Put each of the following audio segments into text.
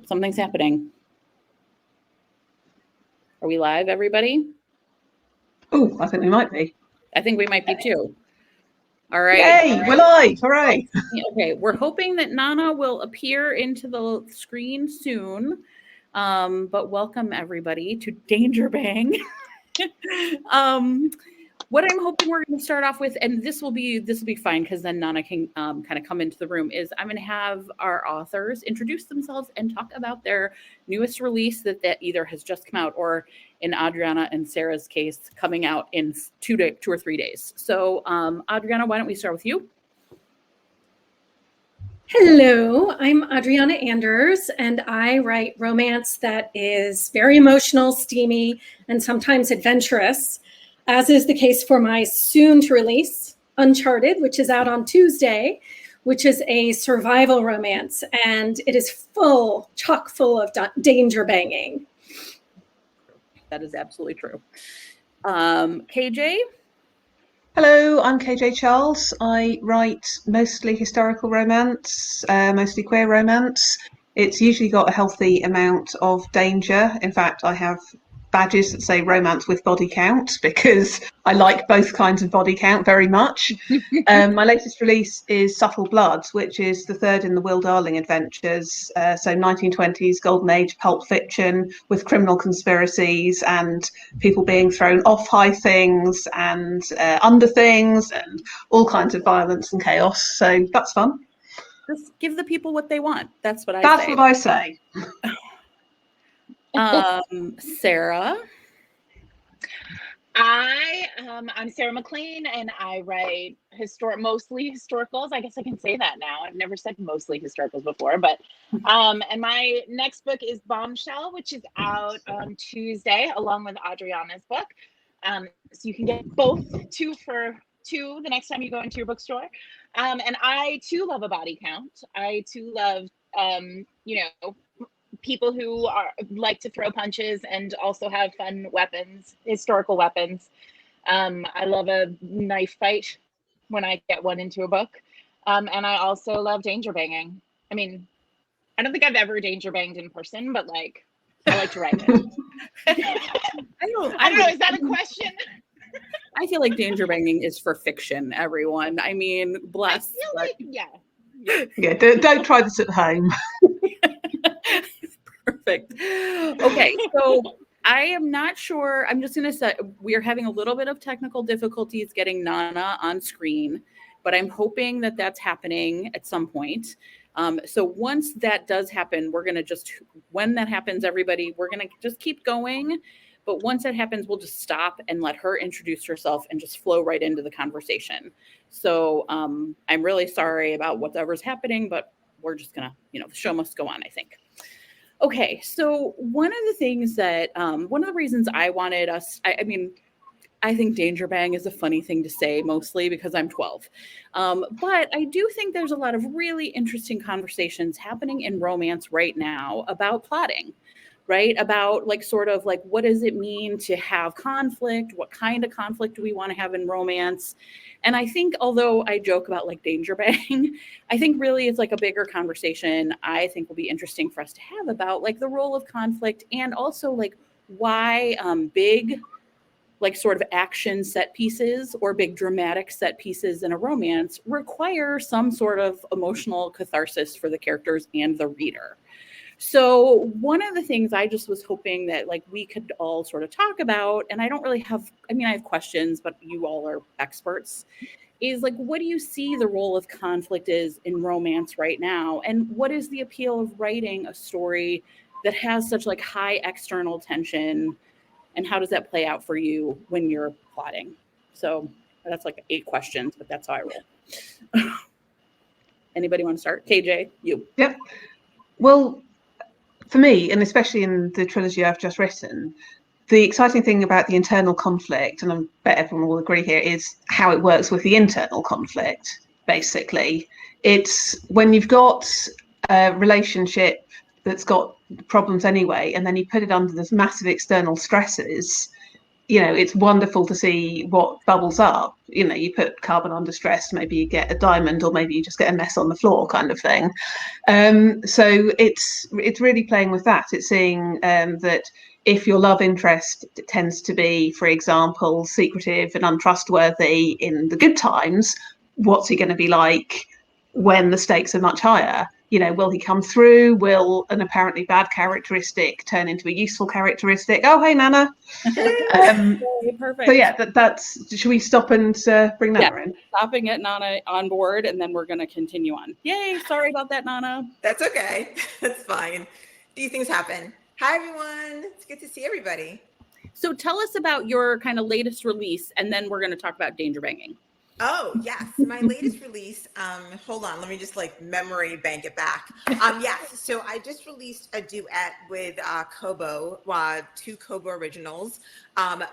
Something's happening. Are we live, everybody? Oh, I think we might be. I think we might be too. All right. Yay, we're live. Hooray. Okay, we're hoping that Nana will appear into the screen soon. But welcome everybody to Danger Bang. What I'm hoping we're going to start off with, and this will be fine because then Nana can kind of come into the room, is I'm going to have our authors introduce themselves and talk about their newest release that either has just come out or, in Adriana and Sarah's case, coming out in 2 or 3 days. So Adriana, why don't we start with you? Hello, I'm Adriana Anders, and I write romance that is very emotional, steamy, and sometimes adventurous, as is the case for my soon-to-release, Uncharted, which is out on Tuesday, which is a survival romance, and it is chock full of danger banging. That is absolutely true. KJ? Hello, I'm KJ Charles. I write mostly historical romance, mostly queer romance. It's usually got a healthy amount of danger. In fact, I have badges that say romance with body count because I like both kinds of body count very much. My latest release is Subtle Bloods, which is the third in the Will Darling adventures. So 1920s golden age pulp fiction with criminal conspiracies and people being thrown off high things and under things and all kinds of violence and chaos. So that's fun. Just give the people what they want. That's what I say. That's what I say. Sarah? I'm Sarah MacLean, and I write mostly historicals. I guess I can say that now. I've never said mostly historicals before, but and my next book is Bombshell, which is out on Tuesday, along with Adriana's book. So you can get both two for $2 the next time you go into your bookstore. And I too love a body count. I too love people who like to throw punches and also have fun weapons, historical weapons. I love a knife fight when I get one into a book. And I also love danger banging. I mean, I don't think I've ever danger banged in person, but like, I like to write it. I don't know. Is that a question? I feel like danger banging is for fiction, everyone. I mean, bless. Yeah, don't try this at home. Perfect. Okay, so I am not sure. I'm just going to say we are having a little bit of technical difficulties getting Nana on screen, but I'm hoping that that's happening at some point. So once that does happen, we're going to when that happens, everybody, we're going to just keep going. But once that happens, we'll just stop and let her introduce herself and just flow right into the conversation. So I'm really sorry about whatever's happening, but we're just going to, the show must go on, I think. Okay, so one of the things that, one of the reasons I wanted us, I think danger bang is a funny thing to say, mostly because I'm 12. But I do think there's a lot of really interesting conversations happening in romance right now about plotting, right? About what does it mean to have conflict? What kind of conflict do we want to have in romance? And I think, although I joke about danger bang, I think really it's a bigger conversation I think will be interesting for us to have about the role of conflict and also why big sort of action set pieces or big dramatic set pieces in a romance require some sort of emotional catharsis for the characters and the reader. So one of the things I just was hoping that we could all sort of talk about, and I don't really have, I have questions, but you all are experts, is what do you see the role of conflict is in romance right now? And what is the appeal of writing a story that has such high external tension? And how does that play out for you when you're plotting? So that's 8 questions, but that's how I roll. Anybody want to start? KJ, you. Yep. Well, for me, and especially in the trilogy I've just written, the exciting thing about the internal conflict, and I bet everyone will agree here, is how it works with the internal conflict, basically. It's when you've got a relationship that's got problems anyway, and then you put it under this massive external stresses, it's wonderful to see what bubbles up. You put carbon under stress, maybe you get a diamond, or maybe you just get a mess on the floor, kind of thing. So it's really playing with that. It's seeing that if your love interest tends to be, for example, secretive and untrustworthy in the good times, what's he going to be like when the stakes are much higher? Will he come through? Will an apparently bad characteristic turn into a useful characteristic? Oh, hey, Nana. Perfect. So yeah, that's. Should we stop and bring Nana in? Stopping at Nana on board, and then we're going to continue on. Yay! Sorry about that, Nana. That's okay. That's fine. These things happen. Hi, everyone. It's good to see everybody. So tell us about your kind of latest release, and then we're going to talk about danger banging. Oh, yes. My latest release, hold on, let me just memory bank it back. Yes, so I just released a duet with Kobo, 2 Kobo originals. I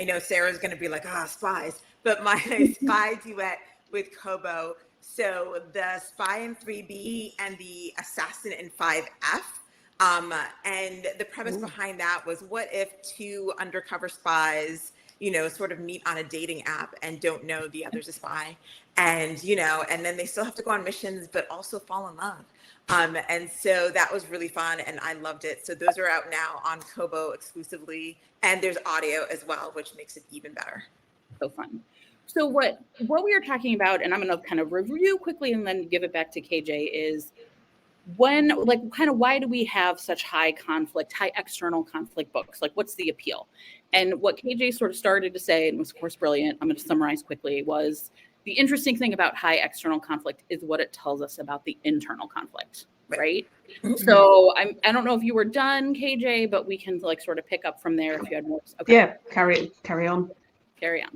know Sarah's going to be like, spies, but my spy duet with Kobo. So the spy in 3B and the assassin in 5F. And the premise behind that was, what if 2 undercover spies sort of meet on a dating app and don't know the other's a spy, and and then they still have to go on missions but also fall in love. And so that was really fun and I loved it. So those are out now on Kobo exclusively, and there's audio as well, which makes it even better. So fun. So what we were talking about, and I'm going to kind of review quickly and then give it back to KJ, is when, why do we have such high external conflict books? What's the appeal? And what KJ sort of started to say, and was of course brilliant, I'm going to summarize quickly, was the interesting thing about high external conflict is what it tells us about the internal conflict, right? Mm-hmm. So I don't know if you were done, KJ, but we can sort of pick up from there if you had more. Okay. Yeah, carry on.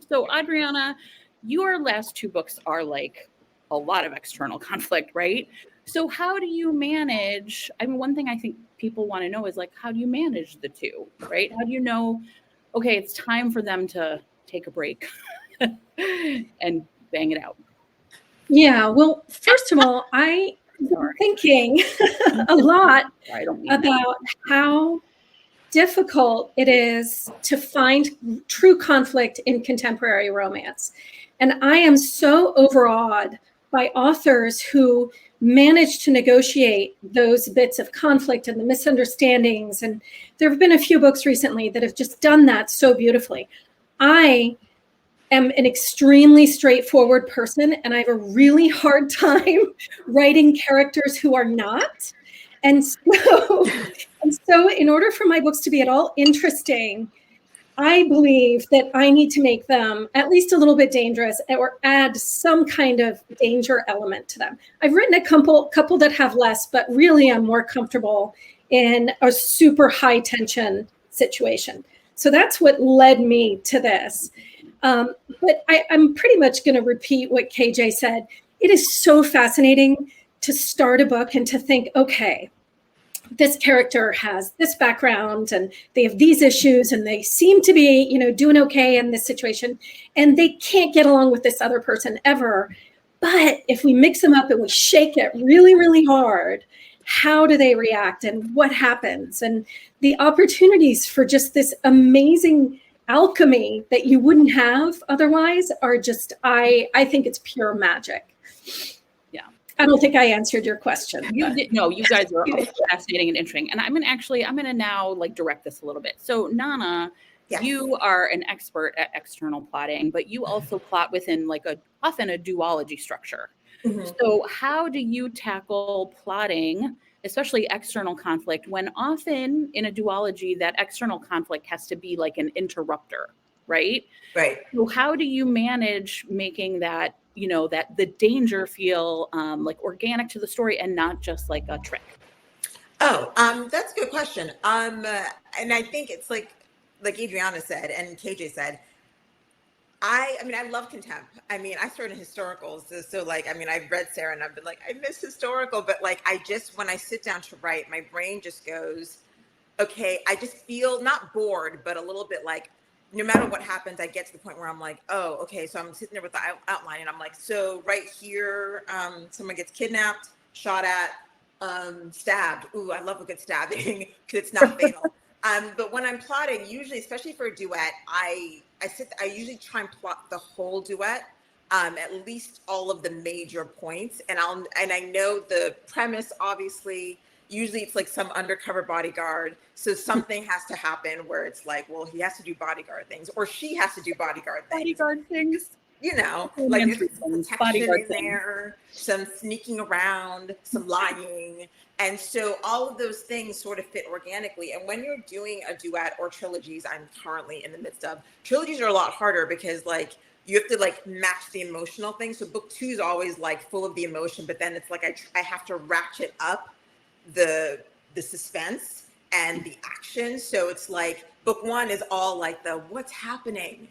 So Adriana, your last 2 books are a lot of external conflict, right? So how do you manage? One thing I think people want to know is how do you manage the 2, right? How do you know, okay, it's time for them to take a break and bang it out? Yeah, well, first of all, I'm thinking a lot about how difficult it is to find true conflict in contemporary romance. And I am so overawed by authors who manage to negotiate those bits of conflict and the misunderstandings. And there have been a few books recently that have just done that so beautifully. I am an extremely straightforward person, and I have a really hard time writing characters who are not. And so in order for my books to be at all interesting, I believe that I need to make them at least a little bit dangerous or add some kind of danger element to them. I've written a couple that have less, but really I'm more comfortable in a super high tension situation. So that's what led me to this. But I'm pretty much going to repeat what KJ said. It is so fascinating to start a book and to think, okay, this character has this background and they have these issues and they seem to be, doing okay in this situation, and they can't get along with this other person ever. But if we mix them up and we shake it really, really hard, how do they react and what happens? And the opportunities for just this amazing alchemy that you wouldn't have otherwise are just, I think it's pure magic. I don't think I answered your question. You did. No, you guys are fascinating and interesting. And I'm going to now direct this a little bit. So Nana, yes, you are an expert at external plotting, but you also plot within often a duology structure. Mm-hmm. So how do you tackle plotting, especially external conflict, when often in a duology that external conflict has to be an interrupter, right? Right. So how do you manage making that, that the danger feel organic to the story and not just a trick? Oh, that's a good question. And I think it's like Adriana said and KJ said, I love contempt. I started in historicals. So I've read Sarah and I've been I miss historical, but when I sit down to write, my brain just goes, okay, I just feel not bored, but a little bit no matter what happens, I get to the point where I'm oh, okay. So I'm sitting there with the outline and I'm so right here, someone gets kidnapped, shot at, stabbed. Ooh, I love a good stabbing because it's not fatal. But when I'm plotting, usually, especially for a duet, I usually try and plot the whole duet, at least all of the major points, and I know the premise, obviously. Usually it's like some undercover bodyguard, so something has to happen where it's like, well, he has to do bodyguard things, or she has to do bodyguard things. Bodyguard things. You know, like there's some protection bodyguard in there, some sneaking around, some lying. And so all of those things sort of fit organically. And when you're doing a duet or trilogies, I'm currently in the midst of, trilogies are a lot harder because like you have to like match the emotional thing. So book 2 is always like full of the emotion, but then it's like I have to ratchet up the suspense and the action. So it's like book 1 is all like the what's happening?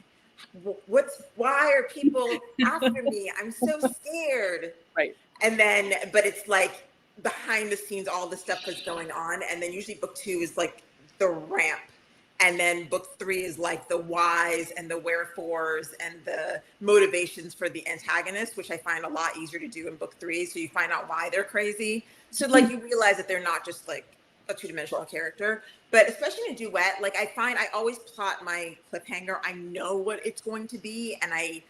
Why are people after me? I'm so scared. Right. And then, but it's like behind the scenes, all the stuff that's going on. And then usually book 2 is like the ramp. And then book 3 is like the whys and the wherefores and the motivations for the antagonist, which I find a lot easier to do in book 3. So you find out why they're crazy. So like you realize that they're not just like a 2-dimensional character. But especially in a duet, like I find I always plot my cliffhanger. I know what it's going to be. And I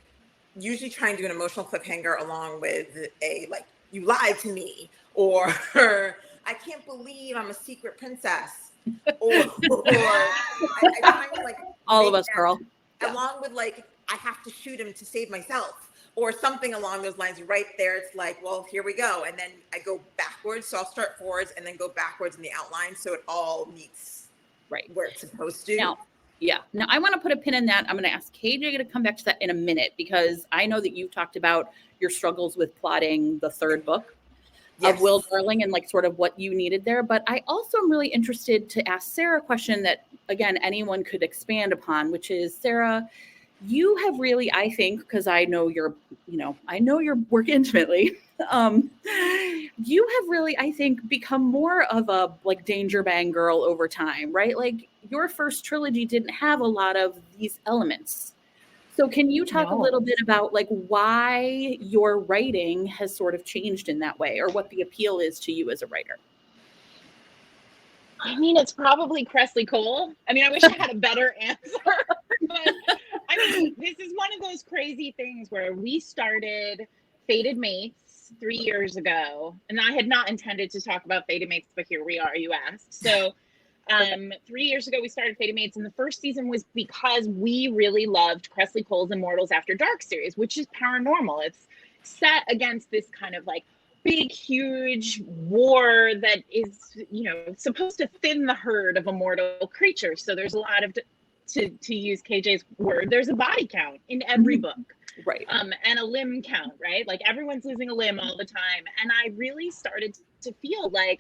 usually try and do an emotional cliffhanger along with a like, you lied to me, or I can't believe I'm a secret princess. Or I try to like all of us, girl. Along with like, I have to shoot him to save myself. Or something along those lines. Right there, it's like, well, here we go. And then I go backwards. So I'll start forwards and then go backwards in the outline. So it all meets right where it's supposed to. Now, I want to put a pin in that. I'm going to ask KJ to come back to that in a minute, because I know that you've talked about your struggles with plotting the 3rd book of Will Darling and like sort of what you needed there. But I also am really interested to ask Sarah a question that, again, anyone could expand upon, which is, Sarah, you have really, I think, because I know your work intimately. You have really, I think, become more of a like danger bang girl over time, right? Like your first trilogy didn't have a lot of these elements. So can you talk a little bit about like why your writing has sort of changed in that way, or what the appeal is to you as a writer? I mean, it's probably Cressley Cole. I mean, I wish I had a better answer. But I mean, this is one of those crazy things where we started Fated Mates 3 years ago, and I had not intended to talk about Fated Mates, but here we are, you asked. So 3 years ago, we started Fated Mates, and the first season was because we really loved Cressley Cole's Immortals After Dark series, which is paranormal. It's set against this kind of like big, huge war that is, supposed to thin the herd of immortal creatures. So there's a lot of, to use KJ's word, there's a body count in every book. Right. And a limb count, right? Like everyone's losing a limb all the time. And I really started to feel like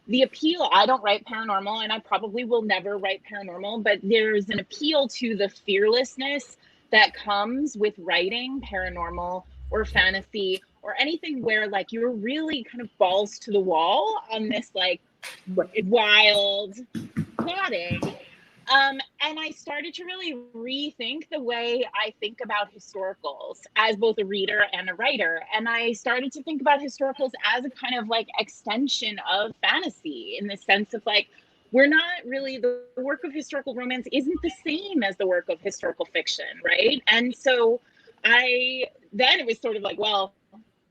the appeal, I don't write paranormal, and I probably will never write paranormal, but there's an appeal to the fearlessness that comes with writing paranormal or fantasy or anything where like you're really kind of balls to the wall on this like wild plotting. And I started to really rethink the way I think about historicals as both a reader and a writer. And I started to think about historicals as a kind of like extension of fantasy, in the sense of like, we're not really, the work of historical romance isn't the same as the work of historical fiction, right? And so then it was sort of like, well,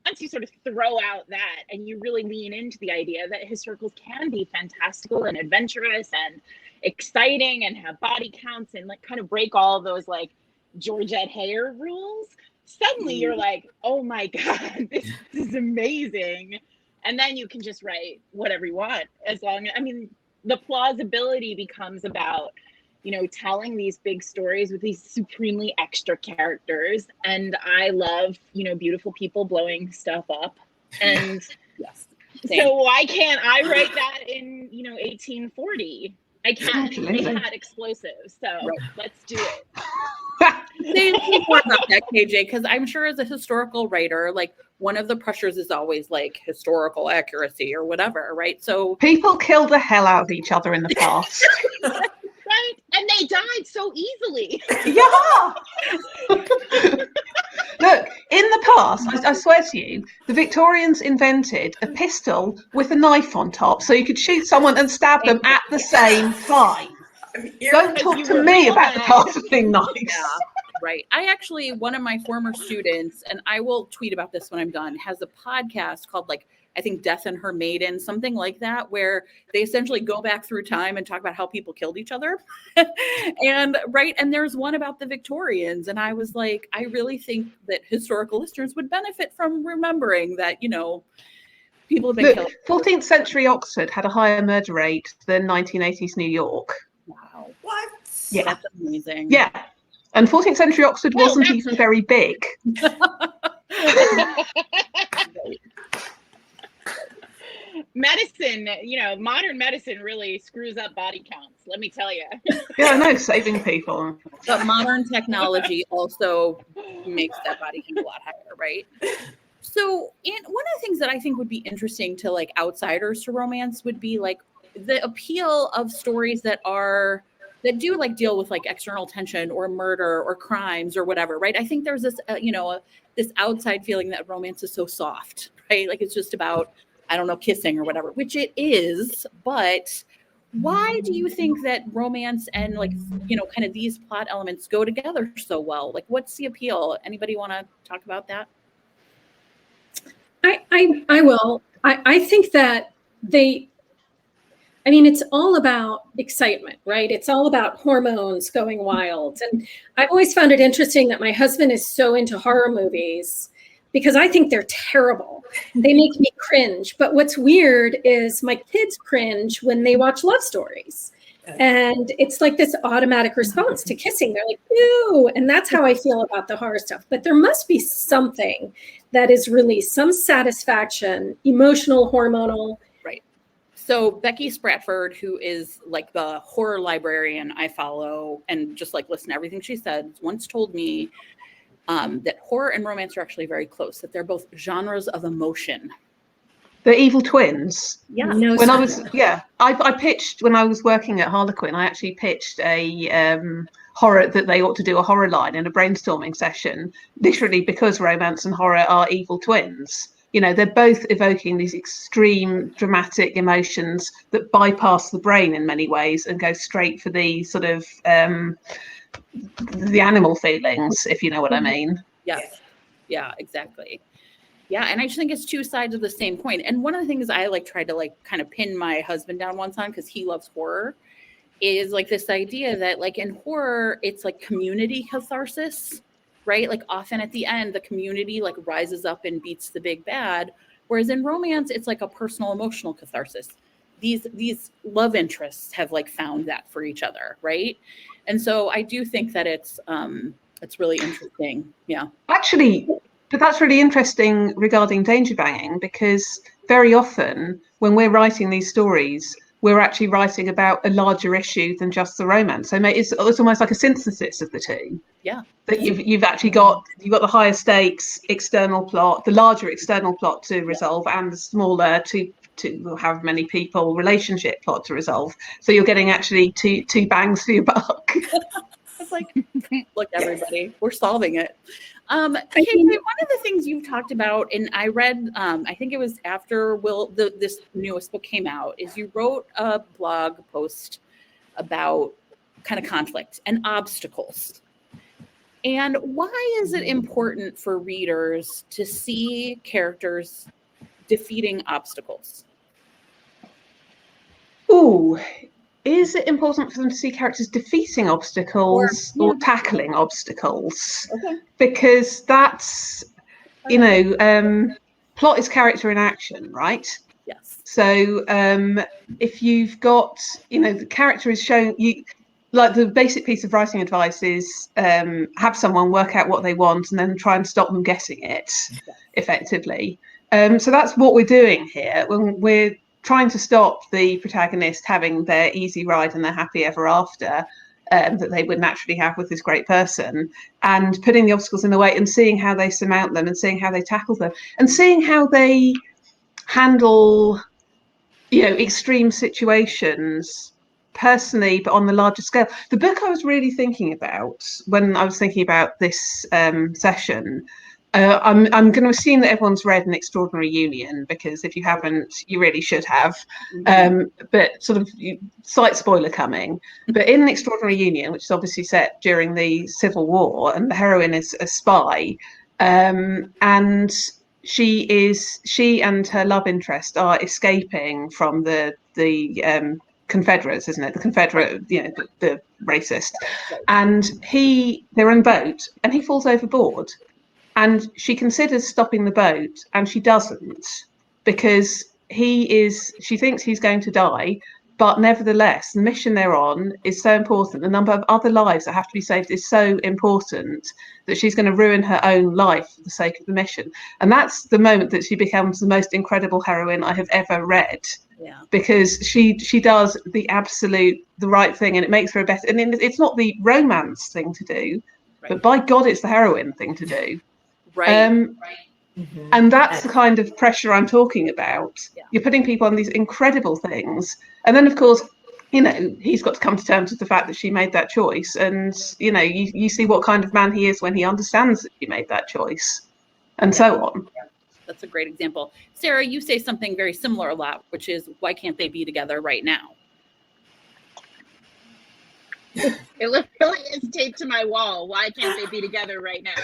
once you sort of throw out that and you really lean into the idea that historicals can be fantastical and adventurous and exciting and have body counts and like kind of break all those like Georgette Heyer rules, suddenly you're like, oh my God, this is amazing. And then you can just write whatever you want, as long as, I mean, the plausibility becomes about, telling these big stories with these supremely extra characters. And I love, beautiful people blowing stuff up. And yes. So why can't I write that in, 1840? I can't. They had explosives, so let's do it. Say more about that, KJ, because I'm sure as a historical writer, like one of the pressures is always like historical accuracy or whatever, right? So people kill the hell out of each other in the past. Right? And they died so easily. Yeah. Look, in the past, I swear to you, the Victorians invented a pistol with a knife on top, so you could shoot someone and stab them at the same time. I'm here. Don't talk to me about the parts of being nice. Yeah, right. I actually, one of my former students, and I will tweet about this when I'm done, has a podcast called like, I think Death and Her Maiden, something like that, where they essentially go back through time and talk about how people killed each other. And there's one about the Victorians. And I was like, I really think that historical listeners would benefit from remembering that, you know, people have been killed. 14th century Oxford had a higher murder rate than 1980s New York. Wow. What? Yeah. That's amazing. Yeah. And 14th century Oxford wasn't even very big. Medicine, you know, modern medicine really screws up body counts, let me tell you. Yeah, I know, saving people. But modern technology also makes that body count a lot higher, right? So, one of the things that I think would be interesting to like outsiders to romance would be like the appeal of stories that do like deal with like external tension or murder or crimes or whatever, right? I think there's this, this outside feeling that romance is so soft, right? Like it's just about, I don't know, kissing or whatever, which it is. But why do you think that romance and like, you know, kind of these plot elements go together so well? Like, what's the appeal? Anybody want to talk about that? I will. I think that it's all about excitement, right? It's all about hormones going wild. And I've always found it interesting that my husband is so into horror movies because I think they're terrible. They make me cringe. But what's weird is my kids cringe when they watch love stories. And it's like this automatic response to kissing. They're like, ew. And that's how I feel about the horror stuff. But there must be something that is released, some satisfaction, emotional, hormonal. Right. So Becky Spratford, who is like the horror librarian I follow and just like listen to everything she said, once told me that horror and romance are actually very close, that they're both genres of emotion. They're evil twins. Yeah. No, I pitched when I was working at Harlequin. I actually pitched a horror that they ought to do a horror line in a brainstorming session, literally because romance and horror are evil twins. You know, they're both evoking these extreme dramatic emotions that bypass the brain in many ways and go straight for the sort of the animal feelings, if you know what I mean. Yes. Yeah, exactly. Yeah, and I just think it's two sides of the same coin. And one of the things I like tried to like kind of pin my husband down once on, because he loves horror, is like this idea that like in horror, it's like community catharsis, right? Like often at the end, the community like rises up and beats the big bad. Whereas in romance, it's like a personal emotional catharsis. These love interests have like found that for each other, right? And so I do think that it's really interesting. Yeah. Actually, but that's really interesting regarding danger banging, because very often when we're writing these stories, we're actually writing about a larger issue than just the romance. So it's almost like a synthesis of the two. Yeah. That you've actually got the higher stakes external plot, the larger external plot to resolve, and the smaller to have many people relationship plot to resolve. So you're getting actually two bangs for your buck. It's like, look, everybody, we're solving it. One of the things you've talked about, and I read, I think it was after this newest book came out, is you wrote a blog post about kind of conflict and obstacles. And why is it important for readers to see characters defeating obstacles? Ooh. Is it important for them to see characters defeating obstacles or tackling obstacles? Okay. Because that's, plot is character in action, right? Yes. So if you've got, the character is shown, like the basic piece of writing advice is have someone work out what they want and then try and stop them getting it effectively. So that's what we're doing here when we're trying to stop the protagonist having their easy ride and their happy ever after that they would naturally have with this great person, and putting the obstacles in the way and seeing how they surmount them and seeing how they tackle them and seeing how they handle, extreme situations personally, but on the larger scale. The book I was really thinking about when I was thinking about this session I'm going to assume that everyone's read An Extraordinary Union, because if you haven't, you really should have. But sort of slight spoiler coming. But in An Extraordinary Union, which is obviously set during the Civil War, and the heroine is a spy, and she and her love interest are escaping from the Confederates, isn't it? The Confederate, the racist. And they're in a boat, and he falls overboard. And she considers stopping the boat, and she doesn't, because she thinks he's going to die. But nevertheless, the mission they're on is so important. The number of other lives that have to be saved is so important that she's going to ruin her own life for the sake of the mission. And that's the moment that she becomes the most incredible heroine I have ever read. Yeah. Because she does the right thing, and it makes her a better. And it's not the romance thing to do, but by God, it's the heroine thing to do. Right. And that's the kind of pressure I'm talking about. Yeah. You're putting people on these incredible things, and then of course, he's got to come to terms with the fact that she made that choice, and you see what kind of man he is when he understands that she made that choice, and so on. That's a great example. Sarah, you say something very similar a lot, which is, why can't they be together right now? It literally is taped to my wall. Why can't they be together right now?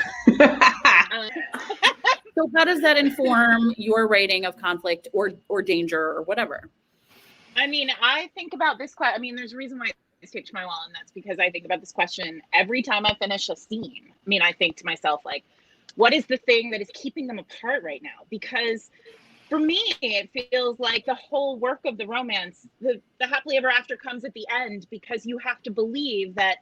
So how does that inform your rating of conflict or danger or whatever? I mean, I think about this question. I mean, there's a reason why it's taped to my wall, and that's because I think about this question every time I finish a scene. I mean, I think to myself, like, what is the thing that is keeping them apart right now? Because for me, it feels like the whole work of the romance, the happily ever after comes at the end, because you have to believe that,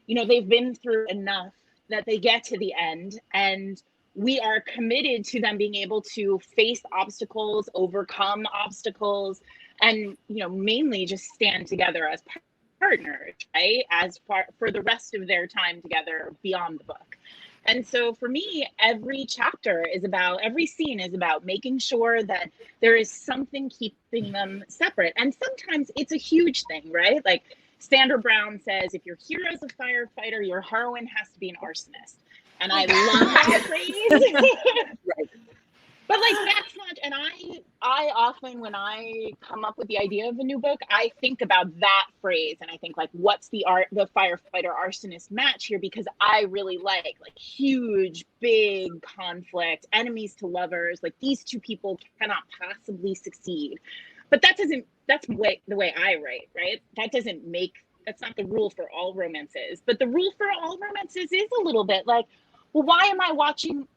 they've been through enough that they get to the end, and we are committed to them being able to face obstacles, overcome obstacles, and, mainly just stand together as partners, right? For the rest of their time together beyond the book. And so for me, every scene is about making sure that there is something keeping them separate. And sometimes it's a huge thing, right? Like Sandra Brown says, if your hero is a firefighter, your heroine has to be an arsonist. And I love that phrase. Right. But that's not, and I often, when I come up with the idea of a new book, I think about that phrase, and I think what's the firefighter arsonist match here? Because I really like huge, big conflict, enemies to lovers, these two people cannot possibly succeed. But that's the way I write, right? That's not the rule for all romances, but the rule for all romances is a little bit well, why am I watching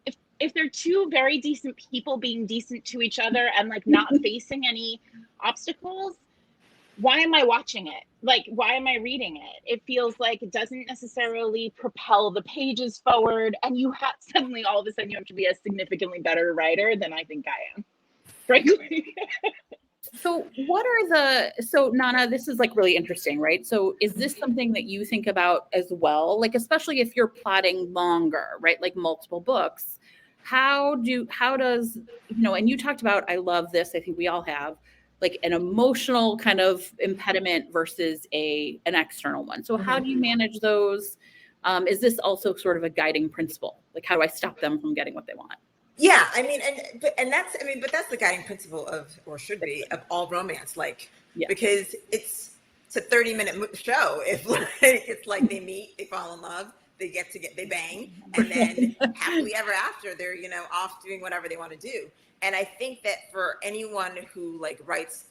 if they're two very decent people being decent to each other and not facing any obstacles, why am I watching it? Why am I reading it? It feels like it doesn't necessarily propel the pages forward, and suddenly all of a sudden you have to be a significantly better writer than I think I am, frankly. So Nana, this is really interesting, right? So is this something that you think about as well? Especially if you're plotting longer, right? Multiple books. How does, and you talked about, I love this, I think we all have, an emotional kind of impediment versus an external one. So how do you manage those? Is this also sort of a guiding principle? How do I stop them from getting what they want? Yeah, I mean, but that's the guiding principle of all romance, because it's a 30-minute show. If it's they meet, they fall in love, they bang, and then happily ever after, they're off doing whatever they want to do. And I think that for anyone who writes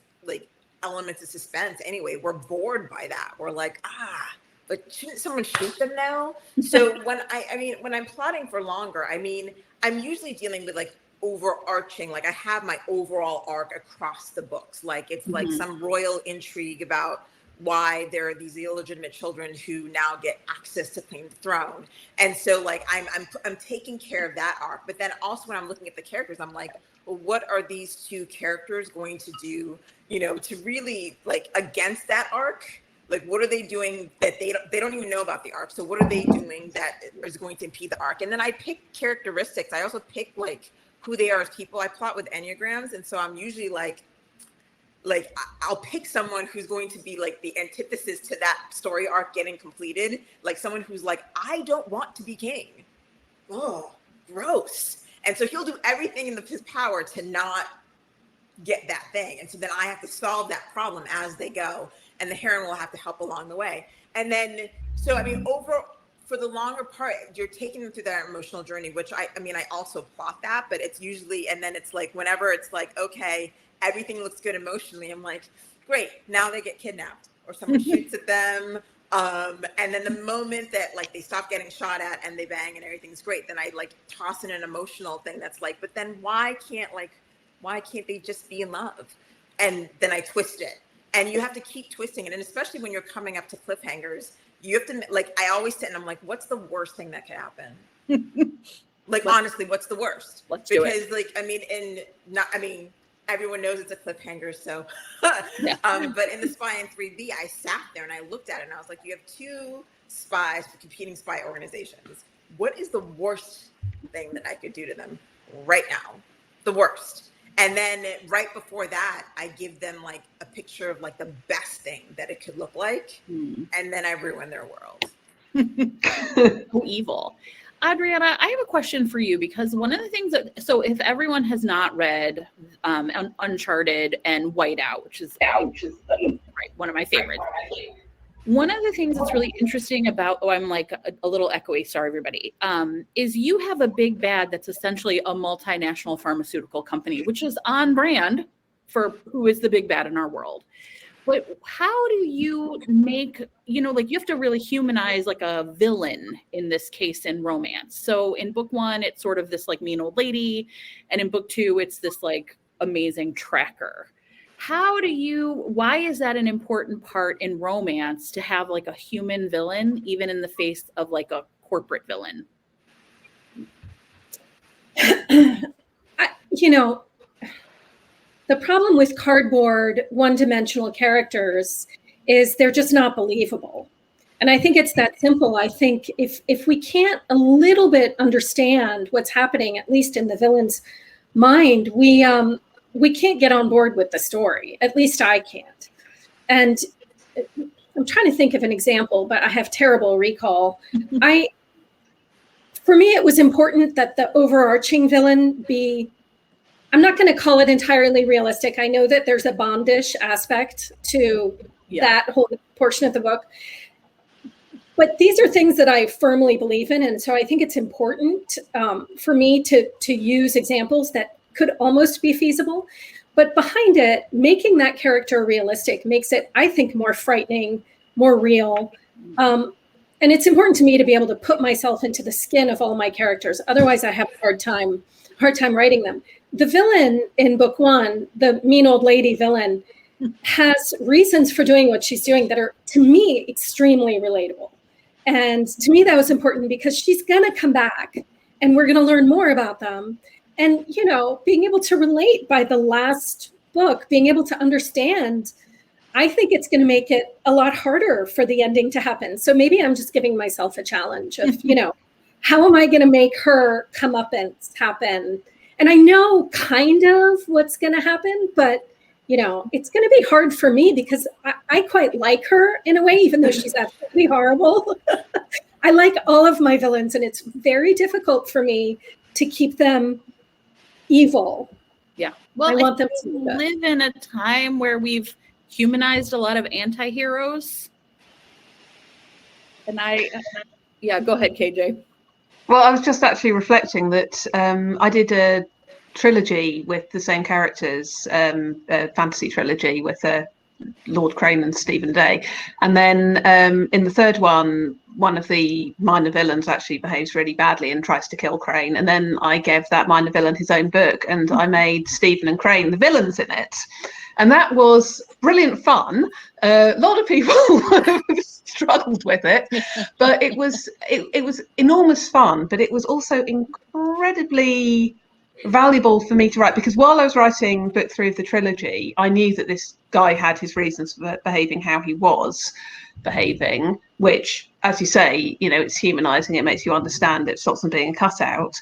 elements of suspense anyway, we're bored by that. We're but shouldn't someone shoot them now? So when I'm plotting for longer, I'm usually dealing with overarching, I have my overall arc across the books. It's some royal intrigue about why there are these illegitimate children who now get access to claim the throne. And so I'm taking care of that arc. But then also when I'm looking at the characters, I'm well, what are these two characters going to do, to really against that arc? What are they doing that they don't even know about the arc? So what are they doing that is going to impede the arc? And then I pick characteristics. I also pick who they are as people. I plot with Enneagrams. And so I'm usually I'll pick someone who's going to be the antithesis to that story arc getting completed. Someone who's I don't want to be king. Oh, gross. And so he'll do everything in his power to not get that thing. And so then I have to solve that problem as they go. And the heroine will have to help along the way. And then, so, I mean, for the longer part, you're taking them through that emotional journey, which I also plot that, but it's usually, and then it's like, whenever it's like, okay, everything looks good emotionally, I'm like, great, now they get kidnapped or someone shoots at them. And then the moment that like they stop getting shot at and they bang and everything's great, then I like toss in an emotional thing that's like, but then why can't they just be in love? And then I twist it. And you have to keep twisting it. And especially when you're coming up to cliffhangers, you have to, like, I always sit and I'm like, what's the worst thing that could happen? Like, honestly, what's the worst? Let's do it. Because, like, everyone knows it's a cliffhanger. So, Yeah. but in the Spy in 3B, I sat there and I looked at it and I was like, you have two spies for competing spy organizations. What is the worst thing that I could do to them right now? The worst. And then right before that, I give them like a picture of like the best thing that it could look like. And then I ruin their world. So evil. Adriana, I have a question for you, because one of the things so if everyone has not read Uncharted and Whiteout, which is right, one of my favorites. One of the things that's really interesting about, I'm like a little echoey, sorry everybody, is you have a big bad that's essentially a multinational pharmaceutical company, which is on brand for who is the big bad in our world. But how do you make, like you have to really humanize like a villain in this case in romance. So in book 1, it's sort of this like mean old lady. And in book 2, it's this like amazing tracker. Why is that an important part in romance to have like a human villain, even in the face of like a corporate villain? The problem with cardboard, one-dimensional characters is they're just not believable. And I think it's that simple. I think if we can't a little bit understand what's happening, at least in the villain's mind, we can't get on board with the story. At least I can't. And I'm trying to think of an example, but I have terrible recall. For me, it was important that the overarching villain be, I'm not going to call it entirely realistic. I know that there's a Bondish aspect to that whole portion of the book. But these are things that I firmly believe in. And so I think it's important for me to use examples that could almost be feasible. But behind it, making that character realistic makes it, I think, more frightening, more real. And it's important to me to be able to put myself into the skin of all my characters. Otherwise, I have a hard time writing them. The villain in book 1, the mean old lady villain, has reasons for doing what she's doing that are, to me, extremely relatable. And to me, that was important because she's going to come back and we're going to learn more about them. And, being able to relate by the last book, being able to understand, I think it's going to make it a lot harder for the ending to happen. So maybe I'm just giving myself a challenge of, how am I going to make her comeuppance happen? And I know kind of what's going to happen, but, it's going to be hard for me because I quite like her in a way, even though she's absolutely horrible. I like all of my villains, and it's very difficult for me to keep them evil. Yeah. Well, I want them to live in a time where we've humanized a lot of anti-heroes. And go ahead, KJ. Well, I was just actually reflecting that I did a trilogy with the same characters, a fantasy trilogy with Lord Crane and Stephen Day. And then in the third one of the minor villains actually behaves really badly and tries to kill Crane. And then I gave that minor villain his own book and I made Stephen and Crane the villains in it. And that was brilliant fun. A lot of people struggled with it, but it was enormous fun, but it was also incredibly valuable for me to write, because while I was writing book 3 of the trilogy, I knew that this guy had his reasons for behaving how he was behaving, which, as you say, it's humanizing, it makes you understand, it stops them being cut out.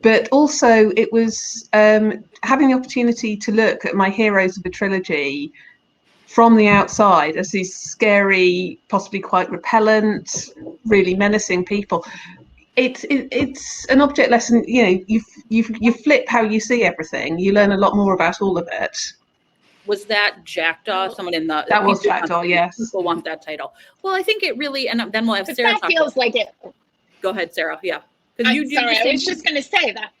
But also it was having the opportunity to look at my heroes of the trilogy from the outside as these scary, possibly quite repellent, really menacing people. it's an object lesson. You know, you flip how you see everything. You learn a lot more about all of it. Was that Jackdaw? Someone in the That was Jackdaw, yes. People want that title. Well, I think it really, and then we'll have But Sarah that talk feels about like it. Go ahead, Sarah. Yeah. I'm sorry, I was just going to say that.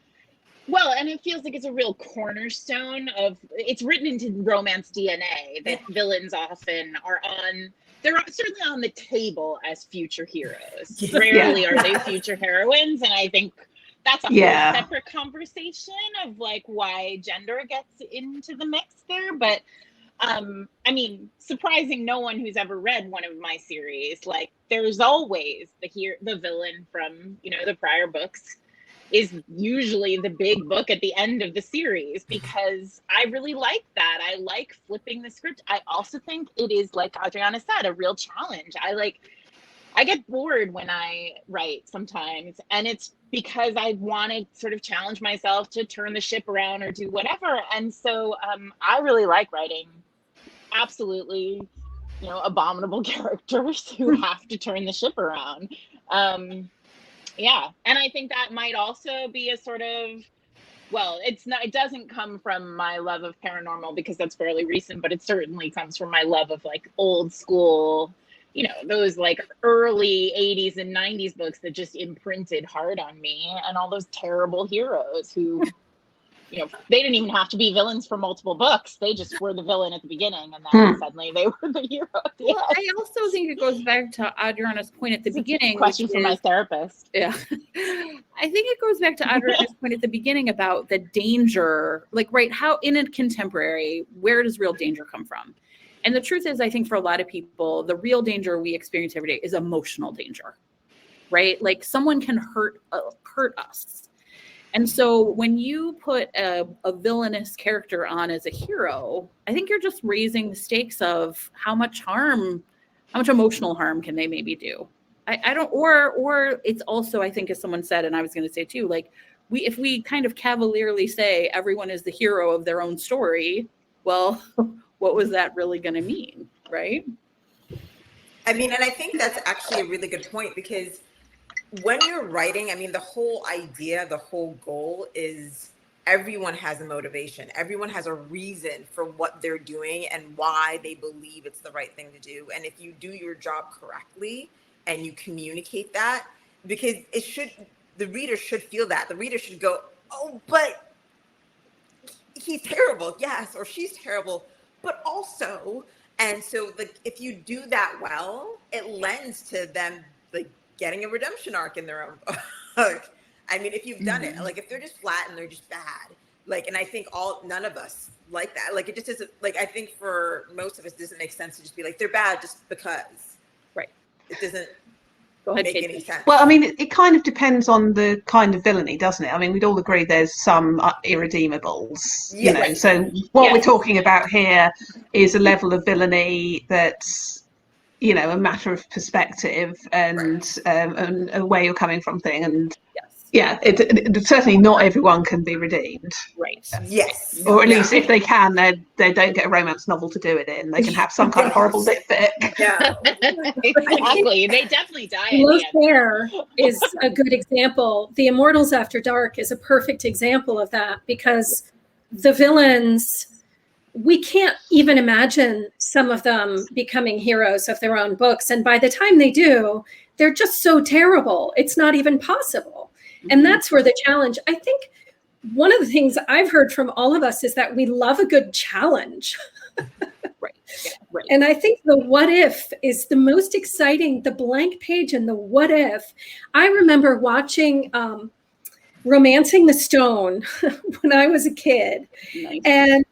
Well, and it feels like it's a real cornerstone of, it's written into romance DNA that villains often are on, they're certainly on the table as future heroes. Rarely are they future heroines. And I think that's a whole separate conversation of like why gender gets into the mix there. But I mean, surprising no one who's ever read one of my series, like there's always the villain from, you know, the prior books is usually the big book at the end of the series, because I really like that. I like flipping the script. I also think it is, like Adriana said, a real challenge. I get bored when I write sometimes, and it's because I want to sort of challenge myself to turn the ship around or do whatever. And so I really like writing absolutely, you know, abominable characters who have to turn the ship around. Yeah, and I think that might also be a sort of, well, it's not, it doesn't come from my love of paranormal because that's fairly recent, but it certainly comes from my love of like old school, you know, those like early 80s and 90s books that just imprinted hard on me, and all those terrible heroes who, you know, they didn't even have to be villains for multiple books. They just were the villain at the beginning, and then suddenly they were the hero at the end. I also think it goes back to Adriana's point at the beginning. Question for my therapist. Yeah. I think it goes back to Adriana's point at the beginning about the danger, like, right, how in a contemporary, where does real danger come from? And the truth is, I think for a lot of people, the real danger we experience every day is emotional danger, right? Like someone can hurt us. And so when you put a villainous character on as a hero, I think you're just raising the stakes of how much emotional harm can they maybe do. I don't, or it's also, I think, as someone said, and I was going to say too, like if we kind of cavalierly say everyone is the hero of their own story, well, what was that really going to mean, right? I mean, and I think that's actually a really good point, because when you're writing, I mean, the whole idea, the whole goal is everyone has a motivation. Everyone has a reason for what they're doing and why they believe it's the right thing to do. And if you do your job correctly and you communicate that, because the reader should feel that. The reader should go, oh, but he's terrible. Yes, or she's terrible. But also, and so like if you do that well, it lends to them like getting a redemption arc in their own book. I mean, if you've done it, like if they're just flat and they're just bad, like, and I think none of us like that. Like it just isn't, like, I think for most of us, it doesn't make sense to just be like, they're bad just because. Right. It doesn't make any sense. Well, I mean, it kind of depends on the kind of villainy, doesn't it? I mean, we'd all agree there's some irredeemables, you know. So what we're talking about here is a level of villainy that's, you know, a matter of perspective and a way you're coming from thing. And it certainly not everyone can be redeemed. Right. Yes. Or at least if they can, they don't get a romance novel to do it in. They can have some kind of horrible lit fic. Yeah. Exactly. They definitely die. Low Fair is a good example. The Immortals After Dark is a perfect example of that, because the villains, we can't even imagine some of them becoming heroes of their own books. And by the time they do, they're just so terrible. It's not even possible. And that's where the challenge, I think one of the things I've heard from all of us is that we love a good challenge. Right. Yeah, right. And I think the what if is the most exciting, the blank page and the what if. I remember watching Romancing the Stone when I was a kid. Nice. And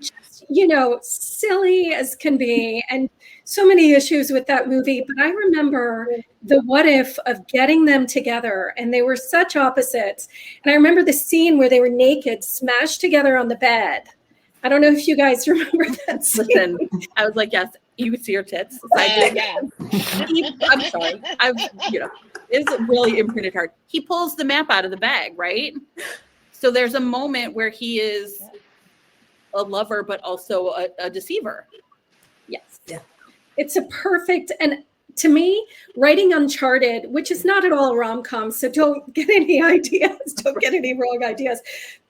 just, you know, silly as can be, and so many issues with that movie. But I remember the what if of getting them together, and they were such opposites. And I remember the scene where they were naked, smashed together on the bed. I don't know if you guys remember that scene. Listen, I was like, yes, you could see her tits. Yeah. I'm sorry. It's really imprinted hard. He pulls the map out of the bag, right? So there's a moment where he is a lover, but also a deceiver. Yes. Yeah. It's a perfect, and to me, writing Uncharted, which is not at all a rom-com, so don't get any ideas, don't get any wrong ideas,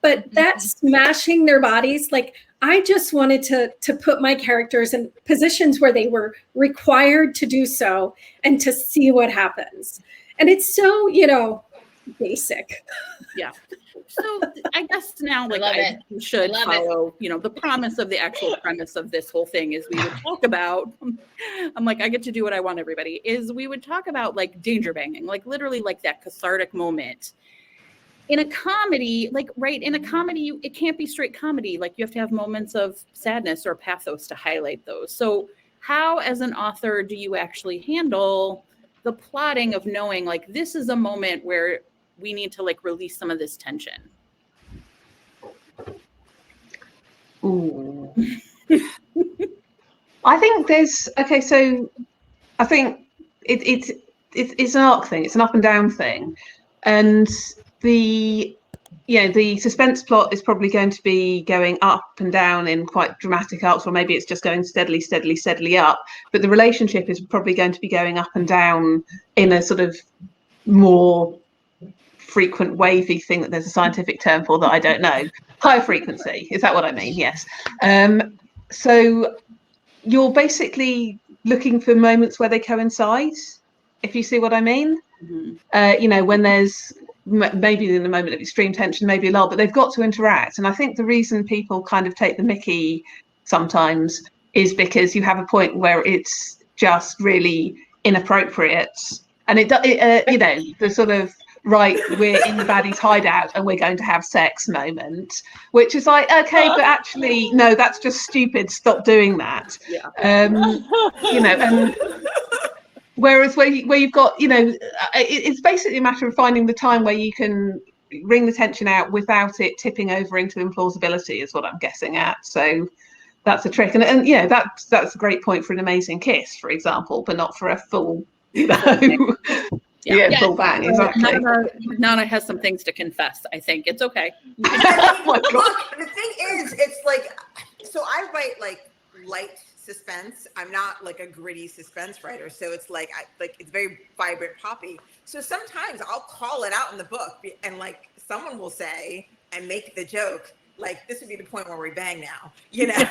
but that smashing their bodies, like I just wanted to put my characters in positions where they were required to do so and to see what happens. And it's so, basic. Yeah. So I guess now, like, I should follow, the promise of the actual premise of this whole thing is we would talk about, I'm like, I get to do what I want, everybody, is we would talk about like danger banging, like literally like that cathartic moment. In a comedy, like, right, in a comedy, it can't be straight comedy. Like you have to have moments of sadness or pathos to highlight those. So how, as an author, do you actually handle the plotting of knowing like this is a moment where we need to like release some of this tension? Ooh. I think so I think it's an arc thing, it's an up and down thing. And the suspense plot is probably going to be going up and down in quite dramatic arcs, or maybe it's just going steadily up. But the relationship is probably going to be going up and down in a sort of more frequent wavy thing that there's a scientific term for that I don't know. Higher frequency, is that what I mean? Yes. So you're basically looking for moments where they coincide, if you see what I mean. Mm-hmm. When there's maybe in a moment of extreme tension, maybe a lull, but they've got to interact. And I think the reason people kind of take the mickey sometimes is because you have a point where it's just really inappropriate, and the sort of, right, we're in the baddie's hideout and we're going to have sex moment, which is like, okay, but actually, no, that's just stupid. Stop doing that. Yeah. And whereas where you've got, it's basically a matter of finding the time where you can wring the tension out without it tipping over into implausibility, is what I'm guessing at. So that's a trick. And that's a great point for an amazing kiss, for example, but not for a full, full bang. Exactly. Nana has some things to confess. I think it's okay. Oh my God. The thing is, it's like, so I write like light suspense. I'm not like a gritty suspense writer, so it's like it's very vibrant, poppy. So sometimes I'll call it out in the book, and like someone will say and make the joke, like, this would be the point where we bang now. Like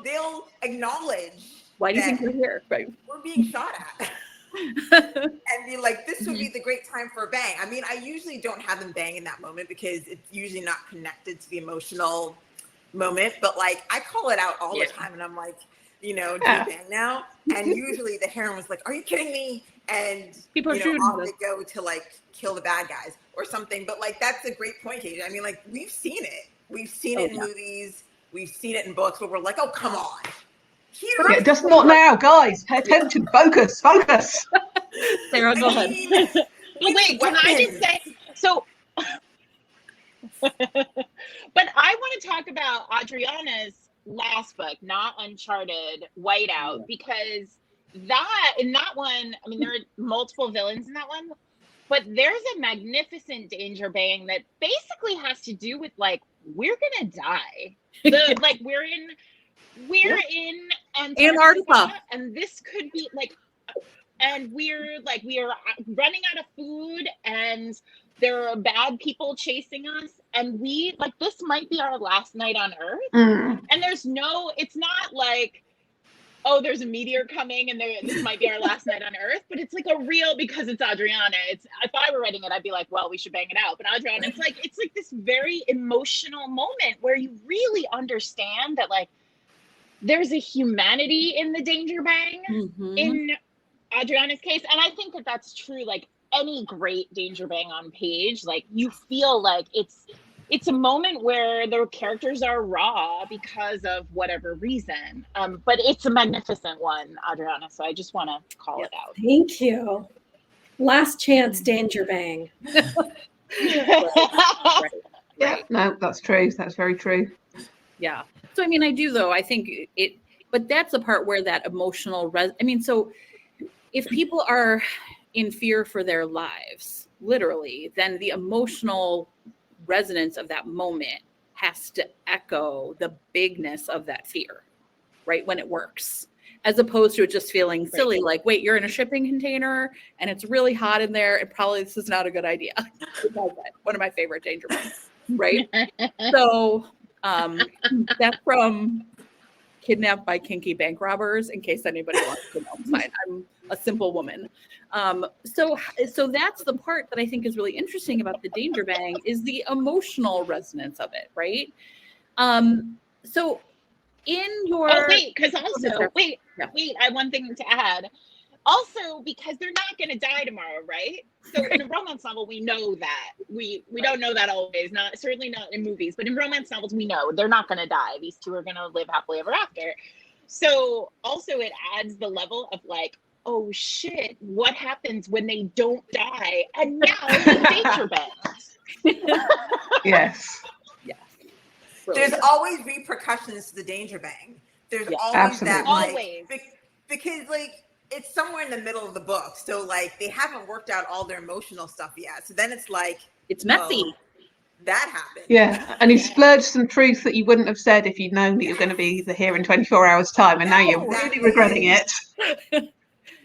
they'll acknowledge. Why do you think we're here? Right. We're being shot at. And be like, this would be the great time for a bang. I mean, I usually don't have them bang in that moment because it's usually not connected to the emotional moment, but like I call it out all the time, and I'm like, do you bang now? And usually the heroine was like, are you kidding me? And people are shooting off they go to like kill the bad guys or something. But like that's a great point, Katie. I mean, like we've seen it in movies, we've seen it in books, but we're like, oh, come on. Just not now, guys. Pay attention. Focus. Sarah, go ahead. Wait, can I just say so? But I want to talk about Adriana's last book, not Uncharted, Whiteout, because in that one, I mean, there are multiple villains in that one, but there's a magnificent danger bang that basically has to do with like, we're gonna die. Like we're in Antarctica, and this could be like, and we are running out of food, and there are bad people chasing us, and this might be our last night on Earth. And it's not like, oh, there's a meteor coming and this might be our last night on Earth, but it's like a real, because it's Adriana. If I were writing it, I'd be like, well, we should bang it out. But Adriana, it's like this very emotional moment where you really understand that like there's a humanity in the danger bang in Adriana's case. And I think that that's true. Like any great danger bang on page, like you feel like it's a moment where the characters are raw because of whatever reason. But it's a magnificent one, Adriana. So I just want to call it out. Thank you. Last chance danger bang. Right. Yeah, no, that's true. That's very true. Yeah. So, I mean, I do, though. I think but that's the part where that emotional, so if people are in fear for their lives, literally, then the emotional resonance of that moment has to echo the bigness of that fear, right? When it works. as opposed to it just feeling silly, like, wait, you're in a shipping container and it's really hot in there, and probably this is not a good idea. One of my favorite danger moments, right? So that's from Kidnapped by Kinky Bank Robbers, in case anybody wants to know. Fine, I'm a simple woman. So that's the part that I think is really interesting about the danger bang, is the emotional resonance of it, right? So in your because also wait, I have one thing to add. Also, because they're not going to die tomorrow, right? So in a romance novel, we know that. We don't know that always, certainly not in movies, but in romance novels, we know they're not going to die. These two are going to live happily ever after. So also it adds the level of like, oh shit, what happens when they don't die? And now the danger bangs. Yes. There's always repercussions to the danger bang. There's always absolutely. that, like, because like it's somewhere in the middle of the book, so like they haven't worked out all their emotional stuff yet. So then it's like it's messy. That happened. Yeah, and he splurged some truth that you wouldn't have said if you'd known that you're going to be here in 24 hours' time, and now you're really regretting it. And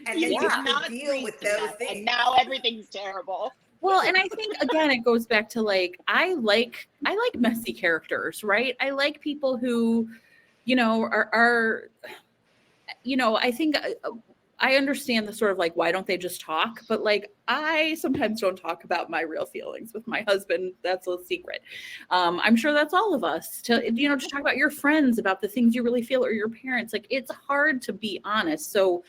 then you have to deal with those things. And now everything's terrible. Well, and I think again it goes back to like I like messy characters, right? I like people who, you know, are you know, I think I understand the sort of like, why don't they just talk? But like, I sometimes don't talk about my real feelings with my husband. That's a secret. I'm sure that's all of us, to, you know, just talk about your friends, about the things you really feel, or your parents. Like, it's hard to be honest. So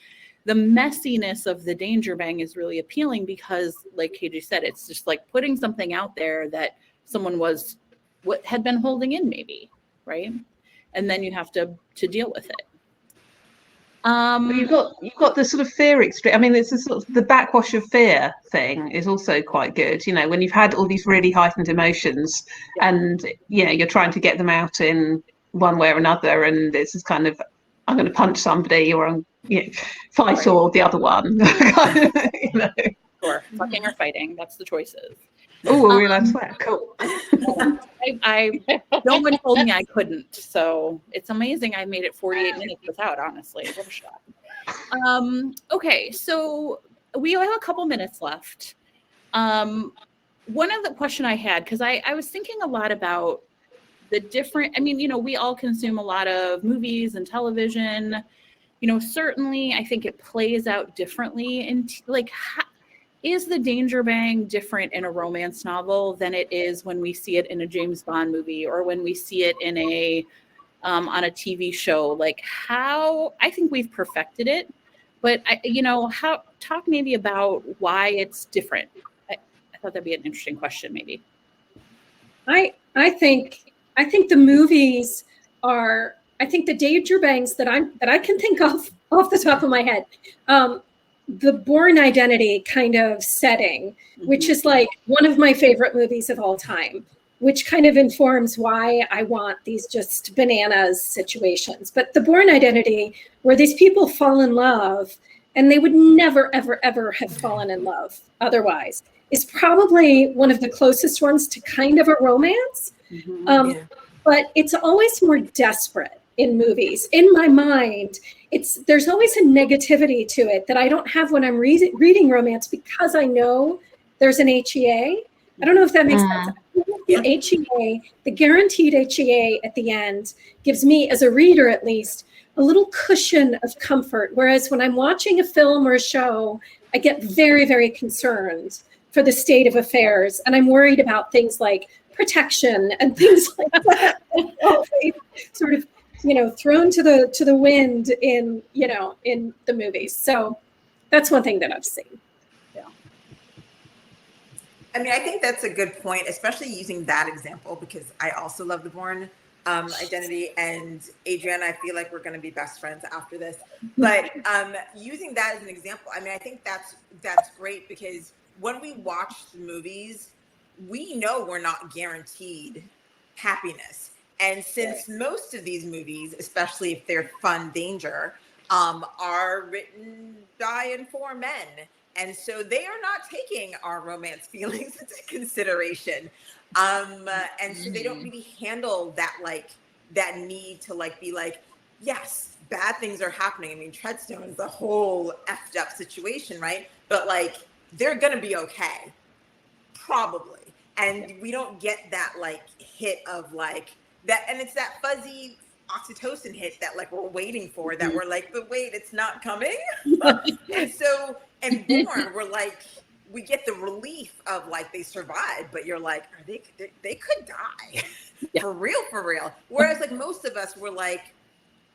the messiness of the danger bang is really appealing because, like KJ said, it's just like putting something out there that someone had been holding in, maybe, right? And then you have to deal with it. You've got the sort of fear extreme. I mean, it's sort of the backwash of fear thing is also quite good. You know, when you've had all these really heightened emotions, and you're trying to get them out in one way or another, and it's just kind of, I'm going to punch somebody, or I'm fight or the other one. You know. Sure, fucking or fighting. That's the choices. Oh, we realized that. Cool. No one told me I couldn't, so it's amazing I made it 48 minutes without. Honestly, what a shot. Okay, so we have a couple minutes left. One of the question I had, because I was thinking a lot about the different. I mean, you know, we all consume a lot of movies and television. You know, certainly, I think it plays out differently in is the danger bang different in a romance novel than it is when we see it in a James Bond movie, or when we see it in a on a TV show? Like, how I think we've perfected it, but talk maybe about why it's different. I thought that'd be an interesting question. Maybe. I think the movies are. I think the danger bangs that I can think of off the top of my head. The Bourne Identity kind of setting, which is like one of my favorite movies of all time, which kind of informs why I want these just bananas situations. But the Bourne Identity, where these people fall in love and they would never, ever, ever have fallen in love otherwise, is probably one of the closest ones to kind of a romance. But it's always more desperate in movies. In my mind, there's always a negativity to it that I don't have when I'm reading romance, because I know there's an HEA. I don't know if that makes sense. The HEA, the guaranteed HEA at the end, gives me, as a reader at least, a little cushion of comfort. Whereas when I'm watching a film or a show, I get very, very concerned for the state of affairs. And I'm worried about things like protection and things like that. Sort of, thrown to the wind in the movies. So that's one thing that I've seen. Yeah. I mean, I think that's a good point, especially using that example, because I also love the Bourne Identity, and Adriana, I feel like we're going to be best friends after this. But using that as an example, I mean, I think that's great, because when we watch the movies, we know we're not guaranteed happiness. And since most of these movies, especially if they're fun danger, are written by and for men, and so they are not taking our romance feelings into consideration, and so they don't really handle that, like, that need to, like, be like, yes, bad things are happening. I mean, Treadstone is a whole effed up situation, right? But like, they're gonna be okay, probably. And we don't get that like hit of like that, and it's that fuzzy oxytocin hit that like we're waiting for, that we're like, but wait, it's not coming. And so, and Born, we're like, we get the relief of like they survived, but you're like, are they could die. For real. Whereas like most of us were like,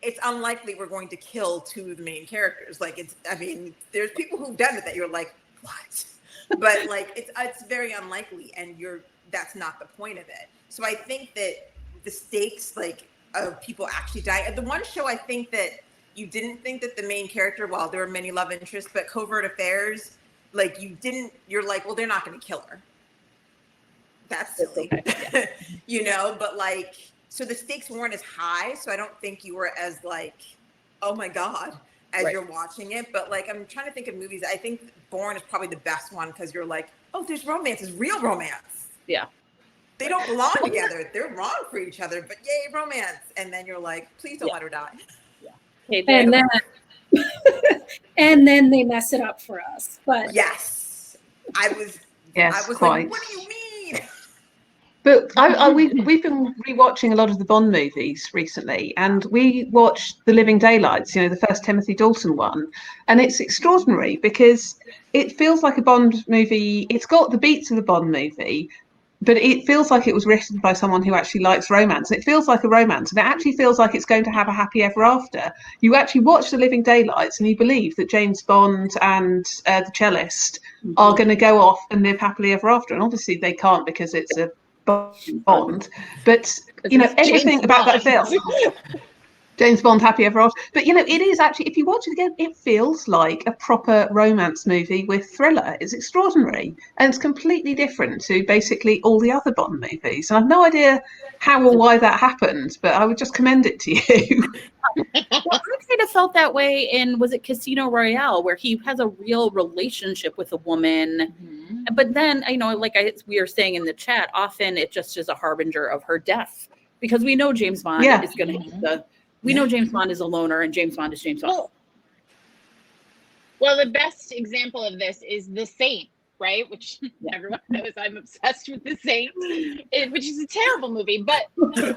it's unlikely we're going to kill two of the main characters. Like it's, I mean, there's people who've done it that you're like, what? But like it's very unlikely, and that's not the point of it. So I think that the stakes like of people actually die. The one show I think that you didn't think that the main character, well, there were many love interests, but Covert Affairs, like you're like, well, they're not going to kill her. That's silly. Okay. You know, but like, so the stakes weren't as high. So I don't think you were as like, oh my God, as you're watching it. But like, I'm trying to think of movies. I think Born is probably the best one, because you're like, oh, there's romance, it's real romance. Yeah. They don't belong together. They're wrong for each other, but yay, romance. And then you're like, please don't let her die. Yeah. And then they mess it up for us. But yes, I was quite. like, what do you mean? But we've been rewatching a lot of the Bond movies recently, and we watched The Living Daylights, you know, the first Timothy Dalton one, and it's extraordinary because it feels like a Bond movie. It's got the beats of a Bond movie, but it feels like it was written by someone who actually likes romance. It feels like a romance, and it actually feels like it's going to have a happy ever after. You actually watch The Living Daylights and you believe that James Bond and the cellist are going to go off and live happily ever after. And obviously they can't, because it's a Bond. But, you know, everything about that film... James Bond, happy ever after. But, you know, it is actually, if you watch it again, it feels like a proper romance movie with thriller. It's extraordinary. And it's completely different to basically all the other Bond movies. And I've no idea how or why that happened, but I would just commend it to you. Well, I kind of felt that way in, was it Casino Royale, where he has a real relationship with a woman. Mm-hmm. But then, you know, like we were saying in the chat, often it just is a harbinger of her death. Because we know James Bond is going to have the... We know James Bond is a loner, and James Bond is James Bond. Well, the best example of this is The Saint, right? Which everyone knows I'm obsessed with The Saint, which is a terrible movie. But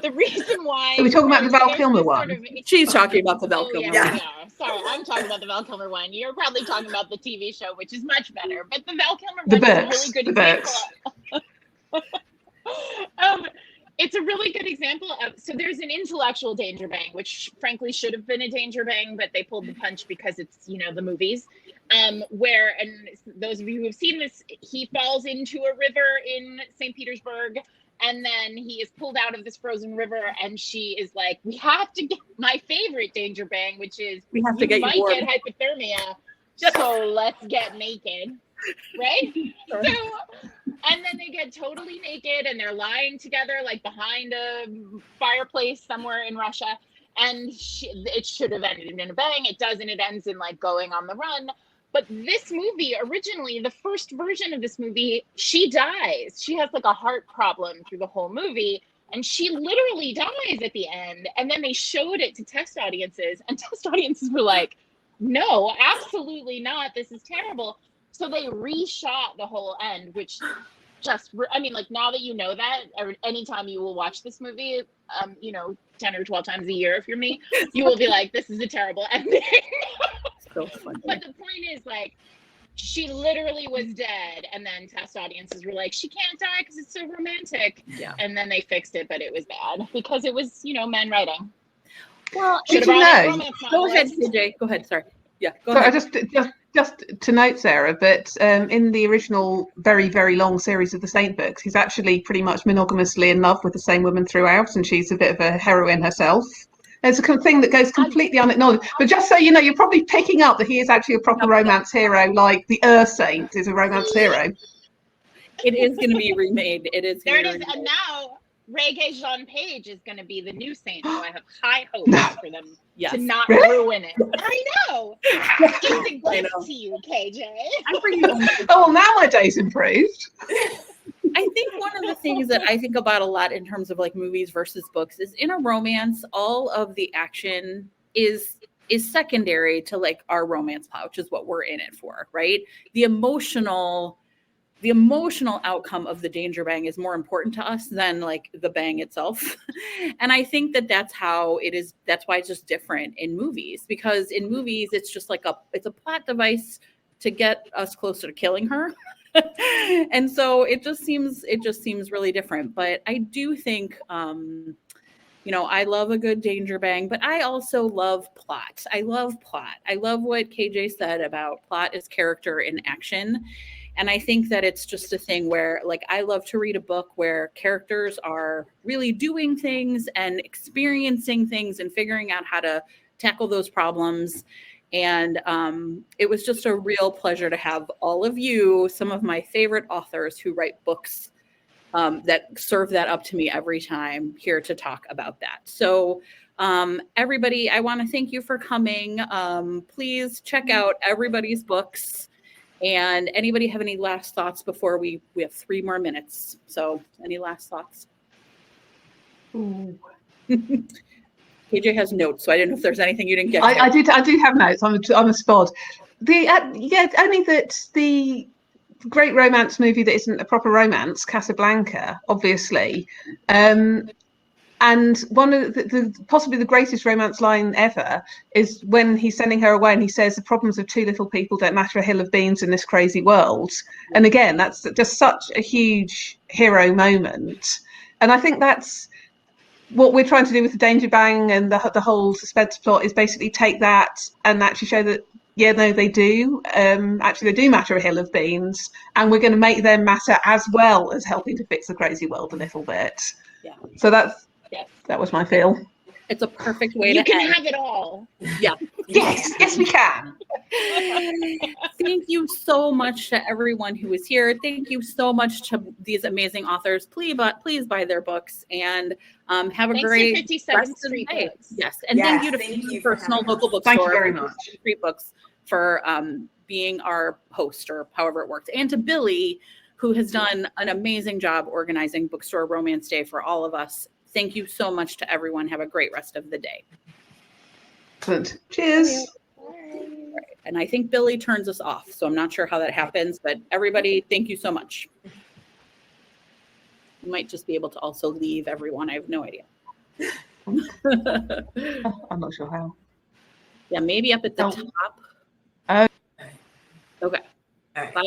the reason why... Are we talking about the Val Kilmer one? She's talking about the Val Kilmer one. Yeah. Sorry, I'm talking about the Val Kilmer one. You're probably talking about the TV show, which is much better. But the Val Kilmer one is a really good example. It's a really good example of, so there's an intellectual danger bang, which frankly should have been a danger bang, but they pulled the punch because it's, you know, the movies, where, and those of you who have seen this, he falls into a river in St. Petersburg, and then he is pulled out of this frozen river, and she is like, we have to get my favorite danger bang, which is, we have to get hypothermia, so let's get naked. Right? So, and then they get totally naked and they're lying together like behind a fireplace somewhere in Russia. And it should have ended in a bang. It doesn't. It ends in like going on the run. But this movie, originally, the first version of this movie, she dies. She has like a heart problem through the whole movie. And she literally dies at the end. And then they showed it to test audiences. And test audiences were like, no, absolutely not. This is terrible. So they reshot the whole end, which just, I mean, like now that you know that, or anytime you will watch this movie, you know, 10 or 12 times a year, if you're me, you will be like, this is a terrible ending. So funny. But the point is, like, she literally was dead. And then test audiences were like, she can't die because it's so romantic. Yeah. And then they fixed it, but it was bad because it was, you know, men writing. Well, did you know? Go ahead, CJ. Go ahead. Sorry. Yeah. Go ahead. Just to note, Sarah, but in the original very, very long series of the Saint books, he's actually pretty much monogamously in love with the same woman throughout, and she's a bit of a heroine herself. It's a thing that goes completely unacknowledged. But just so you know, you're probably picking up that he is actually a proper romance hero, like the Saint is a romance hero. It is going to be remade. It is. There it is. And now Regé Jean Page is going to be the new Saint, so I have high hopes for them to not ruin it. I know. It's a gift to you, KJ. Oh, well, now my day's improved. I think one of the things that I think about a lot in terms of like movies versus books is in a romance, all of the action is secondary to like our romance plot, which is what we're in it for, right? The emotional outcome of the danger bang is more important to us than like the bang itself. And I think that that's how it is. That's why it's just different in movies, because in movies, it's just like it's a plot device to get us closer to killing her. And so it just seems really different. But I do think, I love a good danger bang, but I also love plot. I love plot. I love what KJ said about plot is character in action. And I think that it's just a thing where, like, I love to read a book where characters are really doing things and experiencing things and figuring out how to tackle those problems. And it was just a real pleasure to have all of you, some of my favorite authors who write books that serve that up to me every time, here to talk about that. So everybody, I want to thank you for coming. Please check out everybody's books. And anybody have any last thoughts before we have 3 more minutes? So any last thoughts? KJ has notes, so I didn't know if there's anything you didn't get. I do have notes. I'm a spod. Only that the great romance movie that isn't a proper romance, Casablanca, obviously, and one of the possibly the greatest romance line ever is when he's sending her away and he says, the problems of 2 little people don't matter a hill of beans in this crazy world. And again, that's just such a huge hero moment. And I think that's what we're trying to do with the danger bang and the whole suspense plot, is basically take that and actually show that, yeah, no, they do. Actually, they do matter a hill of beans, and we're going to make them matter as well as helping to fix the crazy world a little bit. Yeah. So that was my feel. It's a perfect way You to can end. have it all. Yeah. Yes, we can. Thank you so much to everyone who is here. Thank you so much to these amazing authors. Please buy their books and have a Thanks great to 57th rest of the Street day. Books. Yes, and thank you to your personal local bookstore. Thank you very much. Street Books for being our host, or however it works, and to Billy, who has done an amazing job organizing Bookstore Romance Day for all of us. Thank you so much to everyone. Have a great rest of the day. Excellent. Cheers. Right. And I think Billy turns us off, so I'm not sure how that happens, but everybody, thank you so much. You might just be able to also leave everyone. I have no idea. I'm not sure how. Yeah, maybe up at the top. Oh. Okay. All right. Bye.